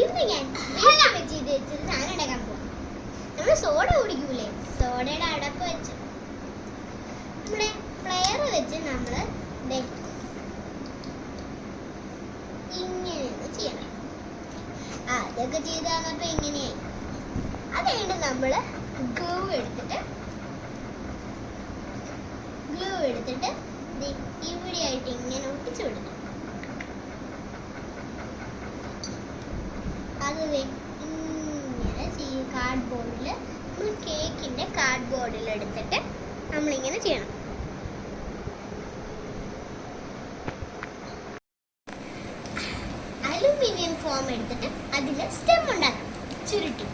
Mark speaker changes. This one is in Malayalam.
Speaker 1: ഇന്ന് ഞാൻ വെച്ച് സാധനം ഉണ്ടാക്കാൻ പോവാം. നമ്മൾ സോഡ കുടിക്കൂലേ, സോഡയുടെ അടപ്പ് വെച്ച് നമ്മുടെ പ്ലെയർ വെച്ച് നമ്മൾ ഇങ്ങനെ ചെയ്യണം. അതൊക്കെ ചെയ്ത് തന്നപ്പോ ഇങ്ങനെയായി. അത് കഴിഞ്ഞ് നമ്മൾ ഗ്ലൂ എടുത്തിട്ട് ഇവിടെയായിട്ട് ഇങ്ങനെ ഒട്ടിച്ചു കൊടുക്കും. അത് ഇങ്ങനെ ചെയ്യും. കാർഡ്ബോർഡിൽ നമ്മൾ കേക്കിന്റെ കാർഡ്ബോർഡിൽ എടുത്തിട്ട് നമ്മളിങ്ങനെ ചെയ്യണം. അലുമിനിയം ഫോം എടുത്തിട്ട് അതിൽ സ്റ്റെം ഉണ്ടാക്കാം, ചുരുട്ടി.